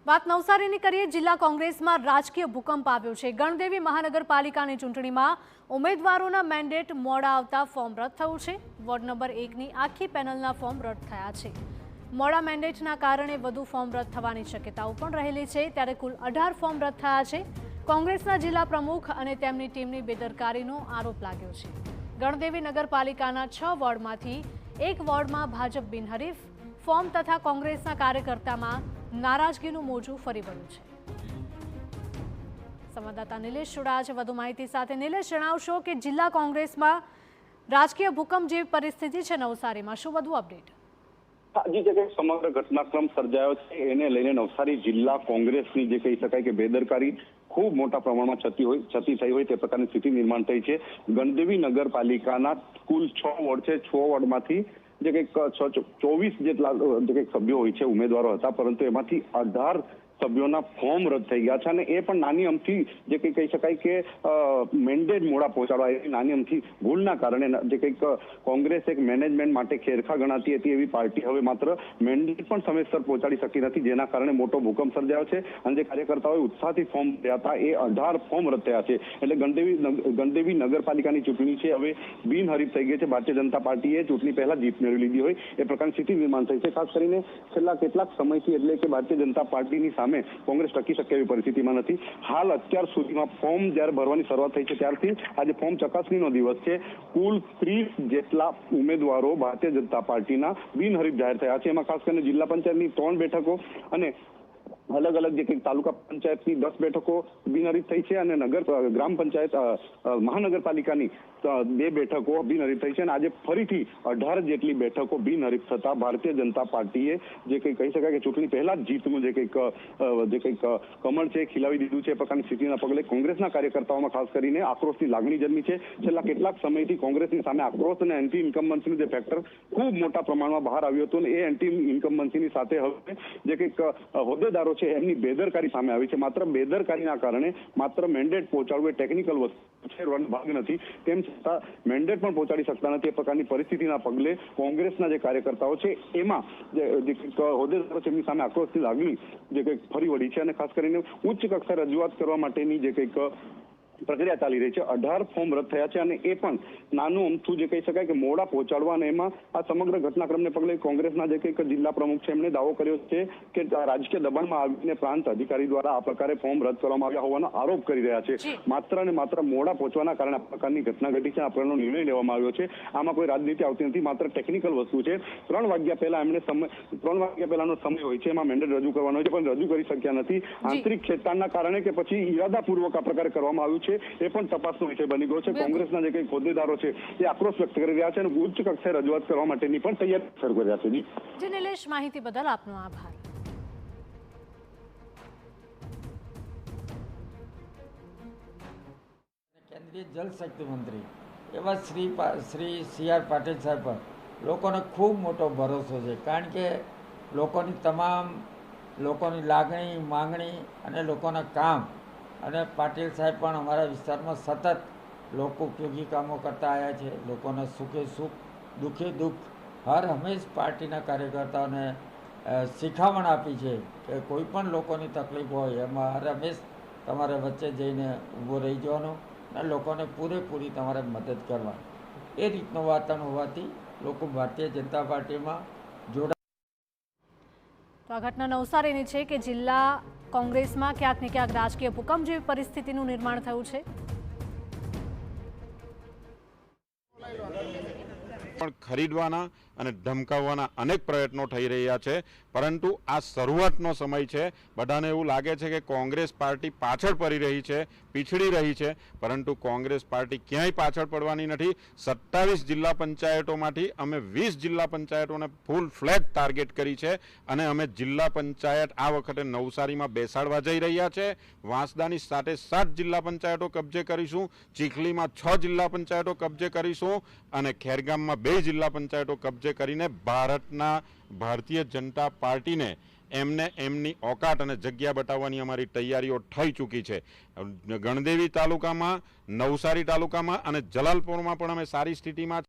વાત નવસારીની કરીએ। જિલ્લા કોંગ્રેસમાં રાજકીય ભૂકંપ આવ્યો છે। ગણદેવી મહાનગરપાલિકાની ચૂંટણીમાં ઉમેદવારોના મેન્ડેટ મોડા આવતા ફોર્મ રદ થયું છે। વોર્ડ નંબર 1ની આખી પેનલના ફોર્મ રદ થયા છે। મોડા મેન્ડેટના કારણે વધુ ફોર્મ રદ થવાની શક્યતાઓ પણ રહેલી છે। ત્યારે કુલ 18 ફોર્મ રદ થયા છે। કોંગ્રેસના જિલ્લા પ્રમુખ અને તેમની ટીમની બેદરકારીનો આરોપ લાગ્યો છે। ગણદેવી નગરપાલિકાના 6 વોર્ડમાંથી એક વોર્ડમાં ભાજપ બિનહરીફ ફોર્મ તથા કોંગ્રેસના કાર્યકર્તામાં નારાજગીનું મોજું ફરી વળ્યું છે। સંવાદદાતા નિલેશ જોડાયા છે વધુ માહિતી સાથે। નિલેશ, જણાવશો કે જિલ્લા કોંગ્રેસમાં રાજકીય ભૂકંપ જેવી પરિસ્થિતિ છે નવસારીમાં, શું વધુ અપડેટ? જે જગ્યાએ સમગ્ર ઘટનાક્રમ સર્જાયો છે એને લઈને નવસારી જિલ્લા કોંગ્રેસની જે કહી શકાય કે બેદરકારી ખૂબ મોટા પ્રમાણમાં છતી થઈ હોય તે પ્રકારની સ્થિતિ નિર્માણ થઈ છે। ગણદેવી નગરપાલિકાના કુલ 6 વોર્ડ છે। 6 વોર્ડમાંથી જે કંઈક 24 જેટલા જે કંઈક સભ્યો હોય છે, ઉમેદવારો હતા, પરંતુ એમાંથી 18 સભ્યોના ફોર્મ રદ થઈ ગયા છે। અને એ પણ નાની અમથી જે કંઈ કહી શકાય કે મેન્ડેટ મોડા પહોંચાડવા એવી નાની અમથી ભૂલના કારણે જે કંઈક કોંગ્રેસ એક મેનેજમેન્ટ માટે ખેરખા ગણાતી હતી એવી પાર્ટી હવે માત્ર મેન્ડેટ પણ સમયસર પહોંચાડી શકી નથી, જેના કારણે મોટો ભૂકંપ સર્જાયો છે। અને જે કાર્યકર્તાઓએ ઉત્સાહથી ફોર્મ ભર્યા હતા એ 18 ફોર્મ રદ થયા છે। એટલે ગણદેવી નગરપાલિકાની ચૂંટણી છે હવે બિનહરીફ થઈ ગઈ છે। ભારતીય જનતા પાર્ટીએ ચૂંટણી પહેલા જીત મેળવી લીધી હોય એ પ્રકારની સ્થિતિ નિર્માણ થઈ છે। ખાસ કરીને છેલ્લા કેટલાક સમયથી એટલે કે ભારતીય જનતા પાર્ટીની સામે કોંગ્રેસ ટકી શકે એવી પરિસ્થિતિમાં નથી। હાલ અત્યાર સુધીમાં ફોર્મ જ્યારે ભરવાની શરૂઆત થઈ છે ત્યારથી આજે ફોર્મ ચકાસણીનો દિવસ છે। કુલ 30 જેટલા ઉમેદવારો ભારતીય જનતા પાર્ટીના બિનહરીફ જાહેર થયા છે। એમાં ખાસ કરીને જિલ્લા પંચાયતની 3 બેઠકો અને અલગ અલગ જે કંઈક તાલુકા પંચાયતની 10 બેઠકો બિનહરીફ થઈ છે અને ગ્રામ પંચાયત મહાનગરપાલિકાની 2 બેઠકો બિનહરીફ થઈ છે। અને આજે ફરીથી 18 જેટલી બેઠકો બિનહરીફ થતા ભારતીય જનતા પાર્ટીએ જે કંઈ કહી શકાય કે ચૂંટણી પહેલા જ જીતનું જે કંઈક કમળ છે ખીલાવી દીધું છે। એ પ્રકારની સ્થિતિના પગલે કોંગ્રેસના કાર્યકર્તાઓમાં ખાસ કરીને આક્રોશની લાગણી જન્મી છે। છેલ્લા કેટલાક સમયથી કોંગ્રેસની સામે આક્રોશ અને એન્ટી ઇન્કમ્બન્સીનું જે ફેક્ટર ખૂબ મોટા પ્રમાણમાં બહાર આવ્યું હતું અને એ એન્ટી ઇન્કમ્બન્સીની સાથે હવે જે કંઈક હોદ્દેદારો છે એમની બેદરકારી સામે આવી છે। માત્ર બેદરકારીના કારણે માત્ર મેન્ડેટ પહોંચાડવું એ ટેકનિકલ વસ્તુ છે, ભાગ નથી, તેમ છતાં મેન્ડેટ પણ પહોંચાડી શકતા નથી। એ પ્રકારની પરિસ્થિતિના પગલે કોંગ્રેસના જે કાર્યકર્તાઓ છે એમાં જે હોદ્દેદારો છે એમની સામે આક્રોશની લાગણી જે કંઈક ફરી વળી છે। અને ખાસ કરીને ઉચ્ચ કક્ષાએ રજૂઆત કરવા માટેની જે કંઈક પ્રક્રિયા ચાલી રહી છે। 18 ફોર્મ રદ થયા છે અને એ પણ નાનું અમથું જે કહી શકાય કે મોડા પહોંચાડવા અને એમાં આ સમગ્ર ઘટનાક્રમને પગલે કોંગ્રેસના જે કંઈક જિલ્લા પ્રમુખ છે એમણે દાવો કર્યો છે કે રાજકીય દબાણમાં આવીને પ્રાંત અધિકારી દ્વારા આ પ્રકારે ફોર્મ રદ કરવામાં આવ્યા હોવાનો આરોપ કરી રહ્યા છે। માત્ર અને માત્ર મોડા પહોંચવાના કારણે આ પ્રકારની ઘટના ઘટી છે, આ પ્રકારનો નિર્ણય લેવામાં આવ્યો છે। આમાં કોઈ રાજનીતિ આવતી નથી, માત્ર ટેકનિકલ વસ્તુ છે। 3 વાગ્યા પહેલાનો સમય હોય છે, એમાં મેન્ડેટ રજૂ કરવાનો હોય છે, પણ રજૂ કરી શક્યા નથી। આંતરિક ખેંચાણના કારણે કે પછી ઈરાદાપૂર્વક આ પ્રકારે કરવામાં આવ્યું છે એ પણ તપાસનો વિષય બની ગયો છે। કોંગ્રેસના જે કંઈક હોદ્દેદારો છે એ આક્રોશ વ્યક્ત કરી રહ્યા છે અને ઉચ્ચ કક્ષાએ રજૂઆત કરવા માટેની પણ તૈયારી શરૂ કરી રહ્યા છે। જી નિલેશ, માહિતી બદલ આપનો આભાર। કેન્દ્રીય જલ શક્તિ મંત્રી એવા શ્રી CR પાટીલ સાહેબ પર લોકોને ખૂબ મોટો ભરોસો છે, કારણ કે લોકોની લાગણી, માંગણી અને લોકોના કામ અને પાટીલ સાહેબ પણ અમારા વિસ્તારમાં સતત લોકો ઉપયોગી કામો કરતા આવ્યા છે। લોકોના સુખે સુખ, દુઃખે દુઃખ હર હંમેશ પાર્ટીના કાર્યકર્તાઓને શિખામણ આપી છે કે કોઈ પણ લોકોની તકલીફ હોય એમાં હર હંમેશ તમારે વચ્ચે જઈને ઊભો રહી જવાનું અને લોકોને પૂરેપૂરી તમારે મદદ કરવાની। એ રીતનું વાતાવરણ હોવાથી લોકો ભારતીય જનતા પાર્ટીમાં જોડાયા। તો આ ઘટના નવસારીની છે કે જિલ્લા કોંગ્રેસમાં ક્યાંક ને ક્યાંક રાજકીય ભૂકંપ જેવી પરિસ્થિતિનું નિર્માણ થયું છે। પણ ખરીદવાના અને ધમકાવવાના અનેક પ્રયત્નો થઈ રહ્યા છે, પરંતુ આ શરૂઆતનો સમય છે। બધાને એવું લાગે છે કે કોંગ્રેસ પાર્ટી પાછળ પડી રહી છે, પીછડી રહી છે, પરંતુ કોંગ્રેસ પાર્ટી ક્યાંય પાછળ પડવાની નથી। 27 જિલ્લા પંચાયતોમાંથી અમે 20 જિલ્લા પંચાયતોને ફૂલ ફ્લેટ ટાર્ગેટ કરી છે અને અમે જિલ્લા પંચાયત આ વખતે નવસારીમાં બેસાડવા જઈ રહ્યા છે। વાંસદાની સાથે 7 જિલ્લા પંચાયતો કબજે કરીશું, ચીખલીમાં 6 જિલ્લા પંચાયતો કબજે કરીશું અને ખેરગામમાં 2 જિલ્લા પંચાયતો કબજે કરીને ભારતીય જનતા પાર્ટીને એમની ઓકાત અને જગ્યા બતાવવાની અમારી તૈયારીઓ થઈ ચૂકી છે। ગણદેવી તાલુકામાં, નવસારી તાલુકામાં અને જલાલપોરમાં પણ અમે સારી સ્થિતિમાં